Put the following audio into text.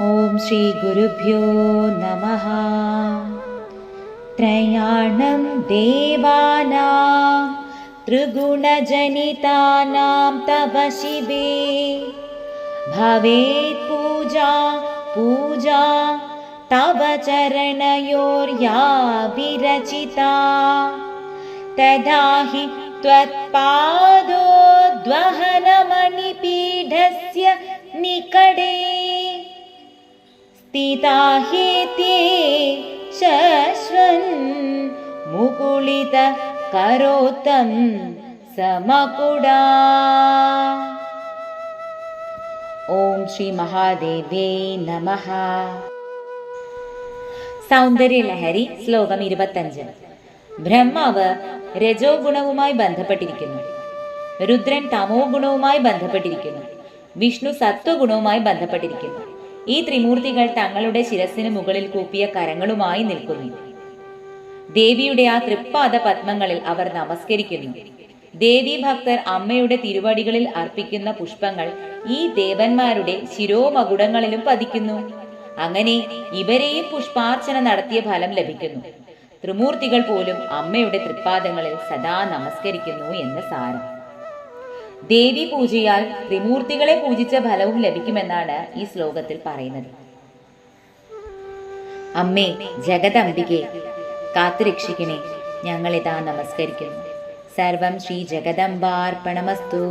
ഓം ശ്രീ ഗുരുഭ്യോ നമഃ. ത്രയാണം ദേവാനാം ത്രിഗുണജനിതാനാം തവ ശിവേ ഭവേത് പൂജാ തവ ചരണയോർയാ വിരചിതാ തദാ ഹി ത്വത്പാദോദ്വഹനമണിപീഠസ്യ നികടേ സ്ഥിതാ ഹേത്യേ ശശ്വൻ മുകുളിത കരോത്തം സമകുടാ. ഓം ശ്രീ മഹാദേവേ നമഃ. സൗന്ദര്യലഹരി ശ്ലോകം 25. ബ്രഹ്മാവ് രജോ ഗുണവുമായി ബന്ധപ്പെട്ടിരിക്കുന്നു, രുദ്രൻ തമോ ഗുണവുമായി ബന്ധപ്പെട്ടിരിക്കുന്നു, വിഷ്ണു സത്വഗുണവുമായി ബന്ധപ്പെട്ടിരിക്കുന്നു. ഈ ത്രിമൂർത്തികൾ തങ്ങളുടെ ശിരസിന് മുകളിൽ കൂപ്പിയ കരങ്ങളുമായി നിൽക്കുന്നു. ദേവിയുടെ ആ തൃപ്പാദ പത്മങ്ങളിൽ അവർ നമസ്കരിക്കുന്നു. ദേവി ഭക്തർ അമ്മയുടെ തിരുവടികളിൽ അർപ്പിക്കുന്ന പുഷ്പങ്ങൾ ഈ ദേവന്മാരുടെ ശിരോമകുടങ്ങളിലും പതിക്കുന്നു. അങ്ങനെ ഇവരെയും പുഷ്പാർച്ചന നടത്തിയ ഫലം ലഭിക്കുന്നു. ത്രിമൂർത്തികൾ പോലും അമ്മയുടെ തൃപ്പാദങ്ങളിൽ സദാ നമസ്കരിക്കുന്നു എന്ന് സാരം. ദേവി പൂജയാൽ ത്രിമൂർത്തികളെ പൂജിച്ച ഫലവും ലഭിക്കുമെന്നാണ് ഈ ശ്ലോകത്തിൽ പറയുന്നത്. അമ്മേ ജഗദംബികെ, കാത്തുരക്ഷിക്കണേ, ഞങ്ങളിതാ നമസ്കരിക്കുന്നു. സർവം ശ്രീ ജഗദംബാർപ്പണമസ്തു.